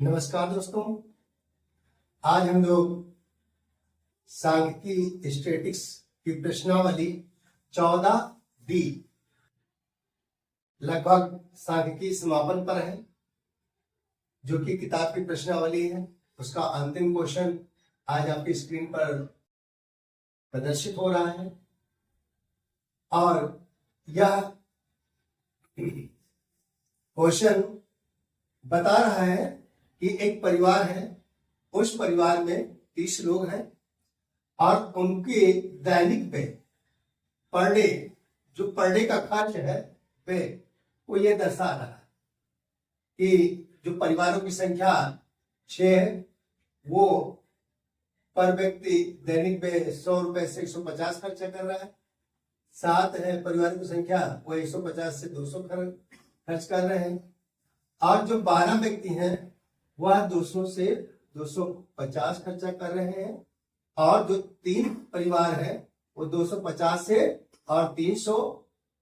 नमस्कार दोस्तों, आज हम लोग सांख्यिकी स्टैटिस्टिक्स की प्रश्नावली 14D लगभग सांख्यिकी समापन पर है, जो कि किताब की प्रश्नावली है। उसका अंतिम क्वेश्चन आज आपकी स्क्रीन पर प्रदर्शित हो रहा है और यह क्वेश्चन बता रहा है कि एक परिवार है, उस परिवार में 30 लोग हैं और उनके दैनिक पे पर डे जो पर डे का खर्च है वे वो ये दर्शा रहा है कि जो परिवारों की संख्या 6 है वो पर व्यक्ति दैनिक पे 100 रुपए से 150 खर्चा कर रहा है। 7 है परिवार की संख्या वो 150 से 200 खर्च कर रहे हैं और जो 12 व्यक्ति हैं वह 200 से 250 खर्चा कर रहे हैं और जो 3 परिवार है वो 250 से और 300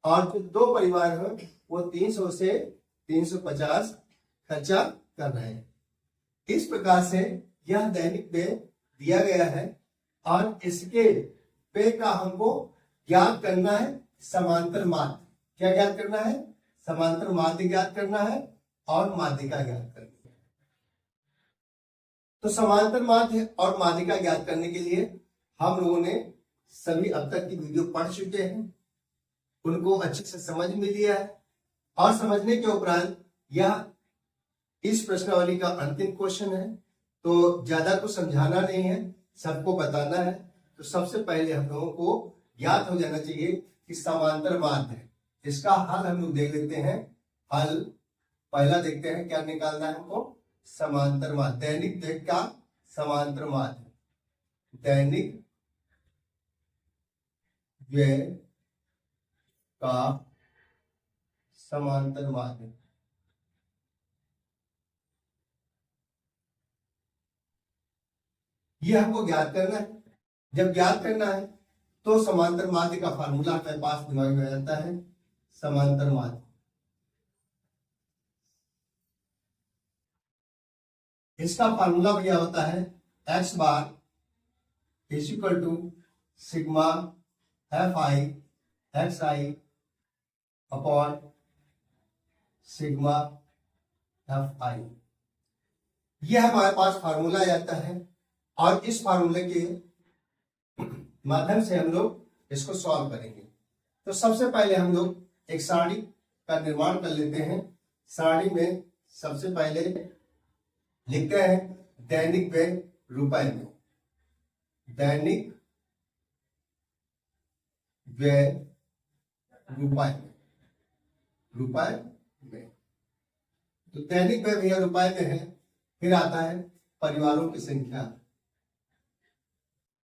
और जो 2 परिवार है वो 300 से 350 खर्चा कर रहे हैं। इस प्रकार से यह दैनिक व्यय दिया गया है और इसके व्यय का हमको ज्ञात करना है समांतर माध्य। क्या ज्ञात करना है? समांतर माध्य ज्ञात करना है और माध्यिका ज्ञात करनी है। तो समांतर माध्य और माध्यिका ज्ञात करने के लिए हम लोगों ने सभी अब तक की वीडियो पढ़ चुके हैं, उनको अच्छे से समझ में लिया है और समझने के उपरांत यह इस प्रश्नावली का अंतिम क्वेश्चन है। तो ज्यादा कुछ समझाना नहीं है, सबको बताना है। तो सबसे पहले हम लोगों को ज्ञात हो जाना चाहिए कि समांतर माध्य है। इसका हल हम लोग देख लेते हैं। हल पहला देखते हैं क्या निकालना है हमको। समांतर माध्य, दैनिक व्यय का समांतर माध्य, दैनिक व्यय का समांतर माध्य। यह हमको ज्ञात करना है। जब ज्ञात करना है तो समांतर माध्य का फार्मूला हमारे पास दिमाग में आ जाता है। समांतर माध्य इसका फार्मूला क्या होता है? x bar is equal to sigma F I X I upon sigma F I. यह हमारे पास फार्मूला आ जाता है और इस फार्मूले के माध्यम से हम लोग इसको सॉल्व करेंगे। तो सबसे पहले हम लोग एक सारणी का निर्माण कर लेते हैं। सारणी में सबसे पहले लिखते हैं दैनिक व्यय रुपए में, दैनिक व्यय रुपए में, रुपए में। तो दैनिक व्यय भैया रुपए में है। फिर आता है परिवारों की संख्या,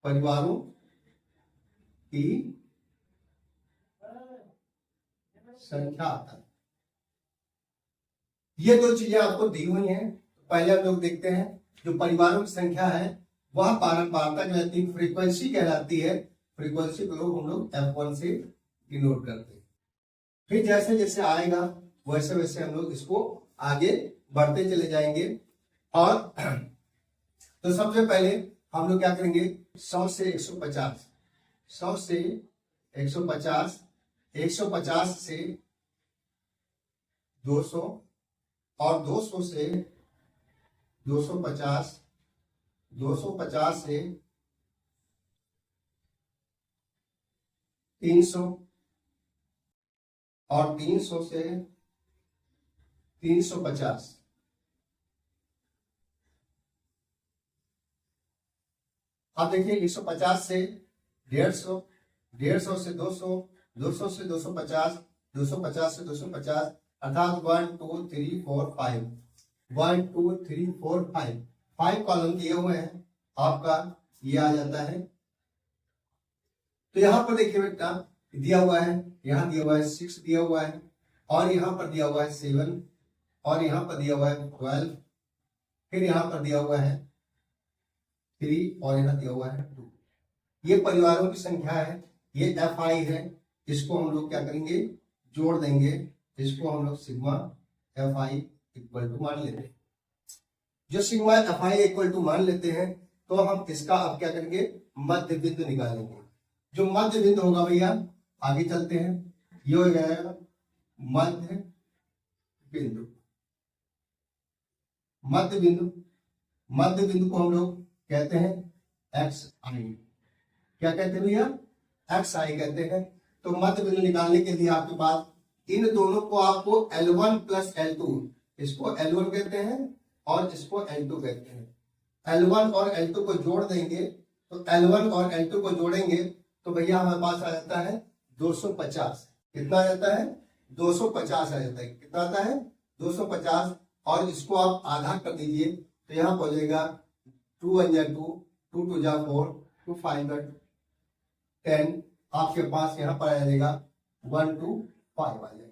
परिवारों की संख्या आता है। ये दो चीजें आपको दी हुई हैं। पहले हम लोग देखते हैं जो परिवारों की संख्या है वह पारंपरिकता कहलाती है, फ्रीक्वेंसी कहलाती है। फ्रीक्वेंसी को हम लोग F1 से डिनोट करते हैं। फिर जैसे जैसे आएगा वैसे वैसे हम लोग इसको आगे बढ़ते चले जाएंगे। और तो सबसे पहले हम लोग क्या करेंगे? 100 से 150, 100 से 150, 150 से 200 और 200 से 250, 250 से 300 और 300 से 350। अब देखिए 150 से 150, 150 से 200, 200 से 250, 250 से 250, अर्थात 1 2 3 4 5, 1 2 3 4 5, 5 कॉलम दिए हुए हैं। आपका ये आ जाता है। तो यहां पर देखिए बेटा दिया हुआ है, यहां दिया हुआ है 6 दिया हुआ है और यहां पर दिया हुआ है 7 और यहां पर दिया हुआ है 12, फिर यहां पर दिया हुआ है 3 और यहां दिया हुआ है 2। ये परिवारों की संख्या है, ये एफ आई है। इसको हम लोग क्या करेंगे? जोड़ देंगे। इसको हम लोग sigma F I equal to मान लेते हैं। जो sigma F I equal to मान लेते हैं, तो हम इसका अब क्या करेंगे, मध्य बिंदु निकालेंगे। जो मध्य बिंदु होगा भैया, आगे चलते हैं, ये हो जाएगा मध्य बिंदु। मध्य बिंदु, मध्य बिंदु को हम लोग कहते हैं एक्स आई। क्या कहते हैं भैया, एक्स आई कहते हैं। तो मध्य बिंदु निकालने के लिए आपके पास इन दोनों को आपको L1 प्लस L2, इसको L1 कहते हैं और इसको L2 कहते हैं। L1 और L2 को जोड़ देंगे, तो L1 और L2 को जोड़ेंगे तो भैया हमारे पास आ जाता है 250। कितना आ जाता है, 250 आ जाता है। कितना आता है, 250। और इसको आप आधा कर दीजिए, तो यहाँ हो जाएगा 2 1 जा 2, 2 2 जा 4, 2 5 जा 10। आपके पास यहाँ पर आ जाएगा 1 2 5 आ जाएगा।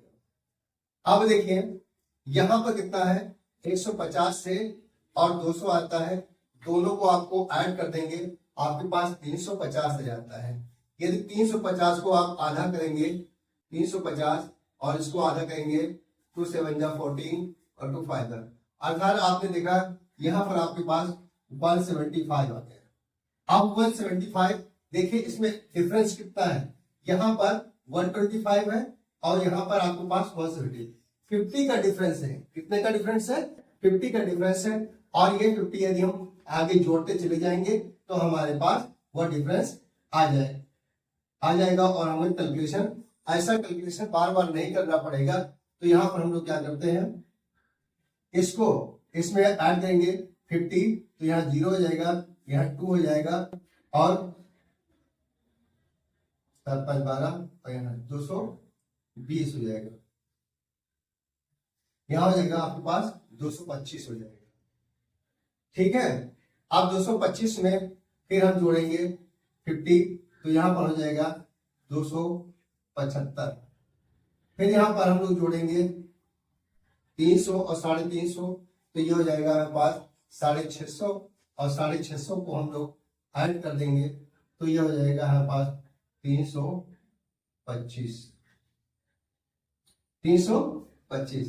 अब देखिए यहाँ पर कितना है, 150 से और 200 आता है, दोनों को आपको ऐड कर देंगे, आपके पास 350 आ जाता है। यदि 350 को आप आधा करेंगे, 350 और इसको आधा करेंगे, 2 7 जा 14 और 2 5 जा, अर्थात आपने देखा यहाँ पर आपके पास 175 आ गया। अब 175 देखिए इसमें डिफरेंस कितना है, यहाँ पर 125 है और यहाँ पर आपके पास 170, 50 का डिफरेंस है। कितने का डिफरेंस है, 50 का डिफरेंस है। और ये 50 यदि हम आगे जोड़ते चले जाएंगे तो हमारे पास वो डिफरेंस आ जाएगा और हमें कैलकुलेशन, ऐसा कैलकुलेशन बार बार नहीं करना पड़ेगा। तो यहाँ पर हम लोग क्या करते हैं, इसको इसमें ऐड करेंगे 50, तो यहाँ 0 हो जाएगा, यहाँ 2 हो जाएगा और 7 5 12 और यहाँ 220 हो जाएगा। यहाँ हो जाएगा आपके पास 225 हो जाएगा। ठीक है, अब 225 में फिर हम जोड़ेंगे 50, तो यहाँ पर हो जाएगा 275। फिर यहाँ पर हम लोग जोड़ेंगे 300 और 350, तो ये हो जाएगा हमारे पास 650 और 650 को हम लोग ऐड कर देंगे, तो ये हो जाएगा हमारे पास 325। 325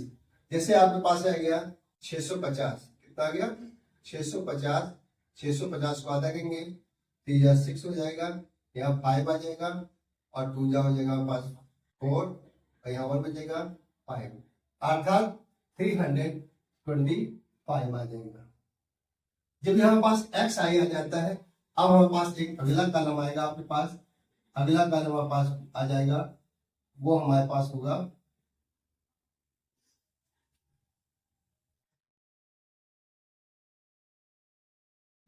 जैसे आपके पास आ गया 650, कितना आ गया 650, 650 को आधा करेंगे, 3 जा 6 हो जाएगा, यहाँ 5 आ जाएगा और 2 जा हो जाएगा हमारे पास 4 और यहाँ 1 बचेगा 5, अर्थात 325 आ जाएगा। जब हमारे पास एक्स आई आ जाता है, अब हमारे पास एक अगला कॉलम आएगा, आपके पास अगला कॉलम हमारे पास आ जाएगा, वो हमारे पास होगा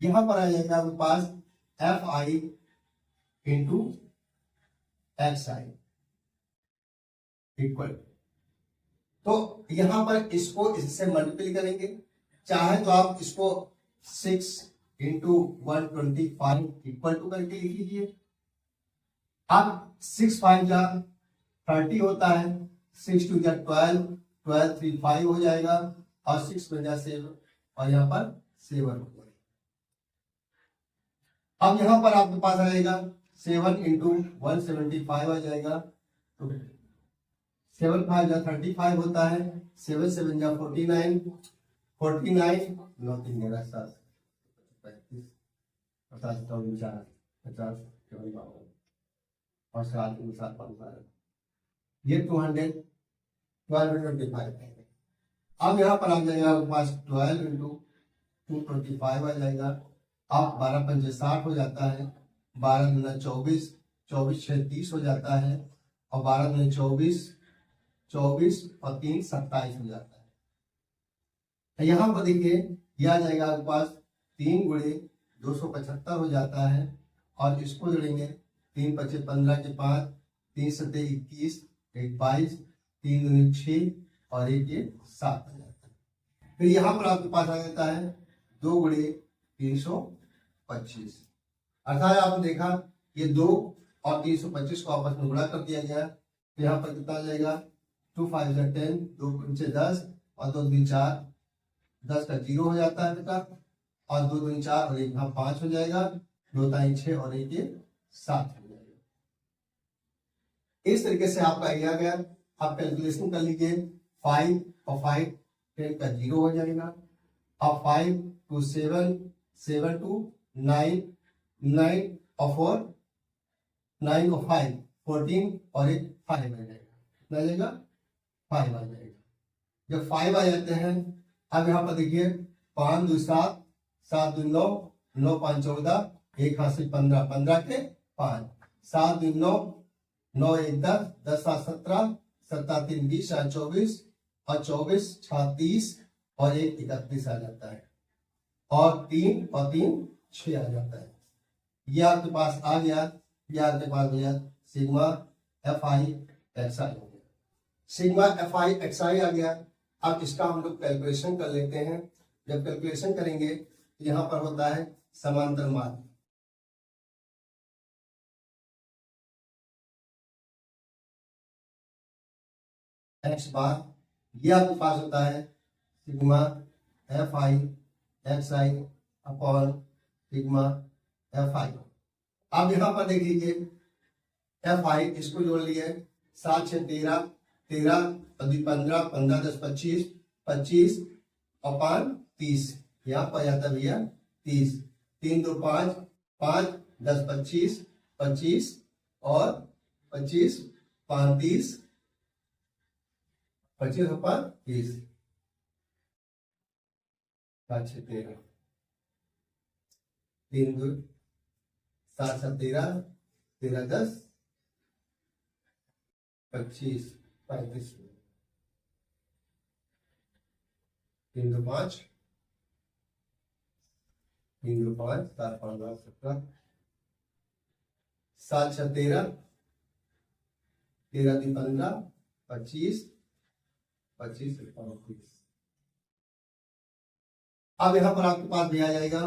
यहां पर आ जाएगा आपके पास F I into X I equal, तो यहां पर इसको इससे मल्टीप्लाई करेंगे, चाहे तो आप इसको 6 इंटू 125 इक्वल टू करके लिख लीजिए। अब 6 5 जा 30 होता है, 6 2 जा 12, 12 3 5 हो जाएगा और 6 में जा 7 और यहाँ पर 7 हो जाएगा। अब यहाँ पर आपके पास आ जाएगा 7 इंटू 175 आ जाएगा, तो 7 5 जा 35 होता है, 7 7 जा 49, 49 9 3 11 7 35 50 54 50 54 और 7 7 5 ये 1225 है। अब यहाँ पर आ जाएगा आपके पास 12 इंटू 225 आ जाएगा। अब 12 पंजे 60 हो जाता है, 12 दूना 24, 24 6 30 हो जाता है और 12 दूना 24, 24 और 3 27 हो जाता है। तो यहाँ पर देखिए यह आ जाएगा आपके पास 3 गुणे 275 हो जाता है और इसको जोड़ेंगे 3 5 15 के 5, 3 7 21, 1 22, 3 दूनी 6 और 1 ये 7 हो जाता है। फिर यहाँ पर आपके पास आ जाता है 2 गुणे 325, अर्थात आपने देखा ये 2 और 325 को आपस में गुणा कर दिया गया, तो यहाँ पर कितना आ जाएगा 2 5 जा 10, 2 5 10 और 2 2 4, 10 का 0 हो जाता है बेटा और 2 2 4 और 1 यहाँ 5 हो जाएगा, 2 3 6 और 1 ये 7 हो जाएगा। इस तरीके से आपका आ गया, आप कैलकुलेशन कर लीजिए, 5 और 5 10 का 0 हो जाएगा और 5 2 7 7 2 9 9 और 4 9 और 5 14 और एक 5 आ जाएगा, कितना आ जाएगा 5 आ जाएगा। जब 5 आ जाते हैं, अब यहाँ पर देखिए 5 2 7 7 2 9 9 5 14 एक हासिल 15 15 के 5 7 2 9 9 1 10 10 7 17 17 3 20 4 24 और 24 6 30 और एक 31 आ जाता है, और 3 और 3 6 आ जाता है। ये आपके पास आ गया, ये आपके पास गया सिग्मा एफ आई एक्स आई हो गया, सिग्मा एफ आई एक्स आई आ गया। अब इसका हम लोग कैलकुलेशन कर लेते हैं। जब कैलकुलेशन करेंगे तो यहाँ पर होता है समांतर मार्ग, एक्स बार, ये आपके पास होता है sigma F I X I upon sigma F आई। अब यहाँ पर देख लीजिए एफ आई, इसको जोड़ लिए 7 6 13 13 15 15 10 25 25 और 5 30, यहाँ पर जाता है भैया 30 3 2 5 5 10 25 25 और 25 5 30 25 और 5 30 5 6 13 3 2 7 7 13 13 10 25 35 3 2 5 3 2 5 7 5 12 17 7 6 13 13 3 15 25 25 35। अब यहाँ पर आपके पास भी आ जाएगा,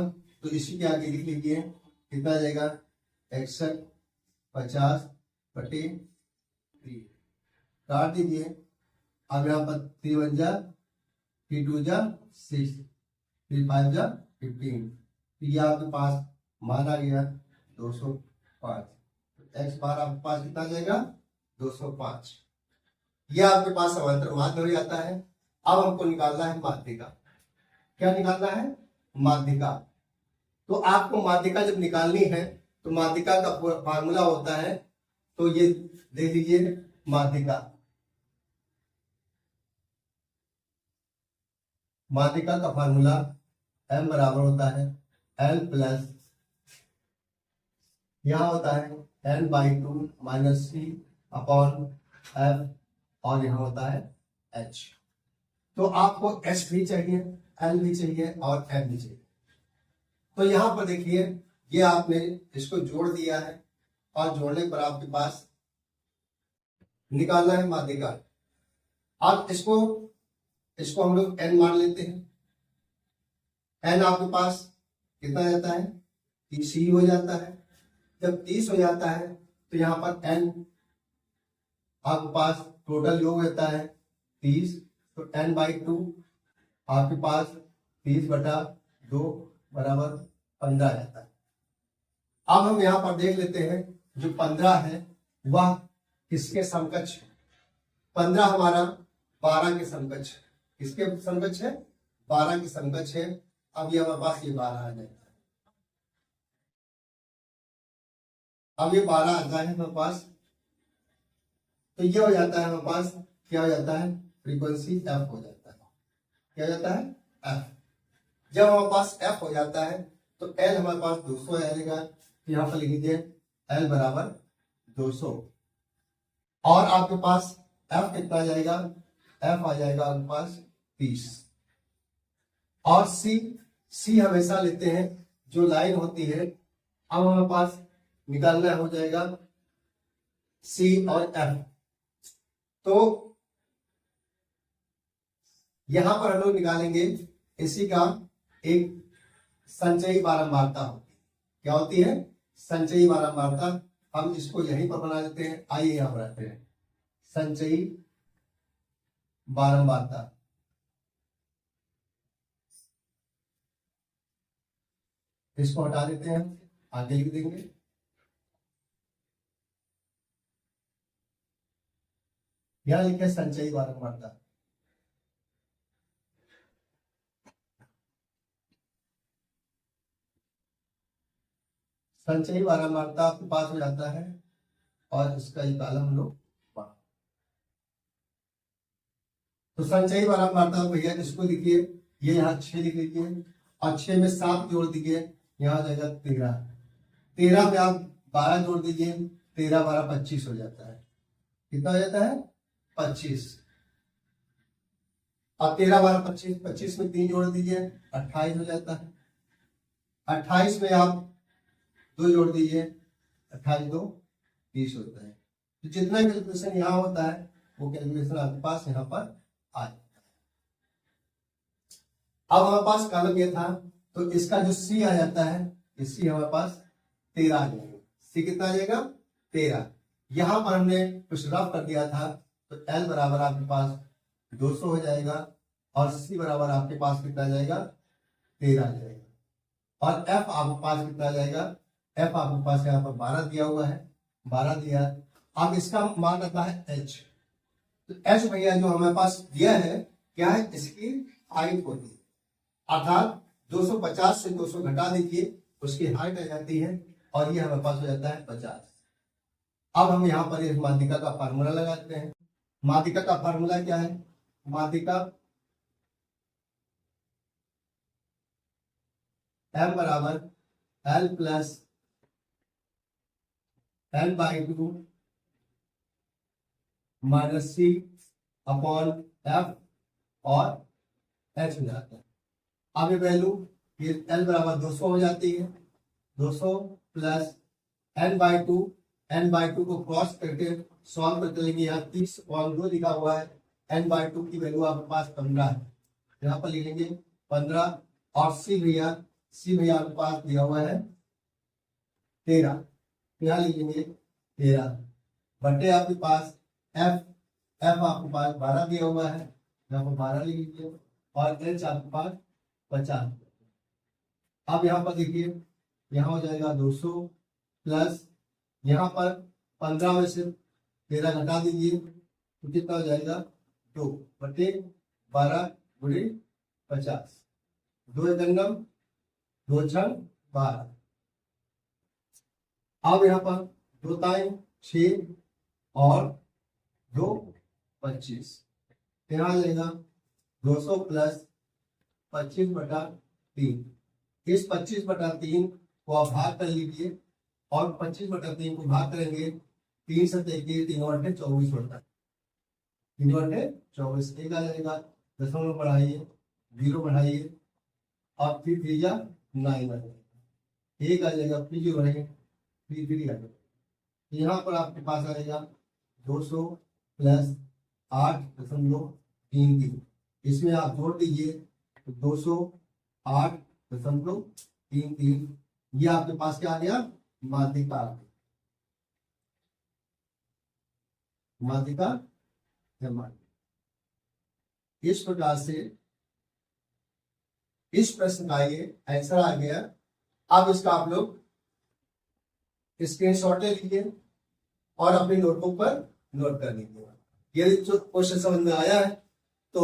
तो इसी के आगे लिख लीजिए कितना आ जाएगा 61 50 बटे 3, काट दीजिए। अब यहाँ पर 3 1 जा 3 2 जा 6 3 5 जा 15, तो ये आपके पास मान आ गया 205। एक्स बार आपके पास कितना आ जाएगा 205। यह आपके पास समांतर माध्य हो जाता है। अब हमको निकालना है माध्यिका। क्या निकालना है माध्यिका। तो आपको माध्यिका जब निकालनी है तो माध्यिका का फार्मूला होता है, तो ये देख लीजिए माध्यिका, माध्यिका का फार्मूला m बराबर होता है l प्लस यहाँ होता है n/2 माइनस सी अपॉन f और यहाँ होता है h। तो आपको h भी चाहिए, l भी चाहिए और m भी चाहिए। तो यहाँ पर देखिए ये आपने इसको जोड़ दिया है और जोड़ने पर आपके पास निकालना है माध्यिका। अब इसको हम लोग n मान लेते हैं। n आपके पास कितना जाता है 30 ही हो जाता है। जब 30 हो जाता है तो यहाँ पर n आपके पास टोटल योग रहता है 30, तो n/2 आपके पास 30/2 बराबर 15 रहता है। अब हम यहाँ पर देख लेते हैं जो 15 है वह किसके समकक्ष है। 15 हमारा 12 के समकक्ष है। किसके समकक्ष है 12 के समकक्ष है। अब ये हमारे पास ये 12 आ जाएगा। अब ये 12 आता है हमारे पास, तो ये हो जाता है हमारे पास क्या हो जाता है फ्रीक्वेंसी f हो जाता है। क्या हो जाता है f। जब हमारे पास f हो जाता है तो l हमारे पास 200 आ जाएगा। तो यहाँ पर लिख लीजिए l बराबर 200 और आपके पास f कितना आ जाएगा f आ जाएगा आपके पास 30। और c हमेशा लेते हैं जो लाइन होती है। अब हमारे पास निकालना हो जाएगा c और f। तो यहां पर हम लोग निकालेंगे इसी का एक संचयी बारंबारता होती है। क्या होती है संचयी बारंबारता। हम इसको यहीं पर बना लेते हैं। आइए यहां बनाते हैं संचयी बारंबारता। इसको हटा देते हैं, आगे लिख देंगे यहां लिखे संचयी बारंबारता। संचयी बारंबारता आपके पास हो जाता है और इसका ये कॉलम हम लोग पढ़ा। तो संचयी बारंबारता भैया इसको लिखिए, ये यहाँ 6 लिख लीजिए और 6 में 7 जोड़ दीजिए, यहाँ आ जाएगा 13। 13 में आप 12 जोड़ दीजिए, 13 12 25 हो जाता है। कितना हो जाता है? 25। अब 13 12 25, 25 में 3 जोड़ दीजिए, 28 हो जाता है। 28 में आप 2 जोड़ दीजिए, 28 2 30 होता है। तो जितना कैलकुलेशन यहाँ होता है वो कैलकुलेशन आपके पास यहाँ पर आ जाता है। अब हमारे पास कॉलम ये था, तो इसका जो सी आ जाता है, सी हमारे पास 13 आ जाएगा। सी कितना आ जाएगा? 13। यहां पर हमने कुछ रफ कर दिया था, तो एल बराबर आपके पास 200 हो जाएगा और सी बराबर आपके पास कितना आ जाएगा? 13 आ जाएगा। और एफ आपके पास कितना आ जाएगा? एफ आपके पास यहाँ पर 12 दिया हुआ है, 12 दिया। अब इसका मान आता है एच। तो एच भैया जो हमारे पास दिया है क्या है? इसकी हाइट होती है, अर्थात 250 से 200 घटा दीजिए, उसकी हाइट आ जाती है और ये हमारे पास हो जाता है 50। अब हम यहाँ पर इस माध्यिका का फार्मूला लगाते हैं। माध्यिका का फार्मूला क्या है? माध्यिका m बराबर l प्लस n/2 माइनस सी अपॉन एफ और एच हो जाता है। अब ये वैल्यू ये l बराबर 200 हो जाती है, 200 प्लस n/2, n/2 को क्रॉस करके सॉल्व करके लेंगे। यहाँ 30/2 लिखा हुआ है, n/2 की वैल्यू आपके पास 15 है, यहाँ पर लिखेंगे 15। और सी भैया आपके पास दिया हुआ है 13, यहाँ लिखेंगे 13 बटे आपके पास एफ आपके पास 12 दिया हुआ है, यहाँ पर 12 लिख लीजिए और एच आपके पास 50। अब यहाँ पर देखिए, यहाँ हो जाएगा 200 प्लस यहाँ पर 15 में से 13 घटा दीजिए, तो कितना हो जाएगा? 2 बटे 12 गुणे 50, 2 एकम 2 छंग 12। अब यहाँ पर 2 ताई 6 और 2 25, यहाँ आ जाएगा 200 प्लस 25/3। इस 25/3 को आप भाग कर लीजिए और 25/3 को भाग करेंगे 3 से 3 बटे 24 होता है, 3 बटे 24 एक आ जाएगा। दशमलव बढ़ाइए, 0 बढ़ाइए और फिर 3 9 आ जाएगा, एक आ जाएगा, फिर 0 बढ़ाइए, फिर 3 आ जाएगा। यहाँ पर आपके पास आ जाएगा 200 प्लस 8.33। इसमें आप जोड़ दीजिए तो 208.33, ये आपके पास क्या आ गया? माध्यिका इस प्रकार से इस प्रश्न का ये आंसर आ गया। अब इसका आप लोग स्क्रीनशॉट ले लीजिए और अपनी नोटबुक पर नोट कर लीजिए। यदि क्वेश्चन समझ में आया है तो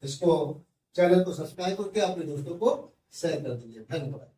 इसको चैनल को सब्सक्राइब करके अपने दोस्तों को शेयर कर दीजिए। धन्यवाद।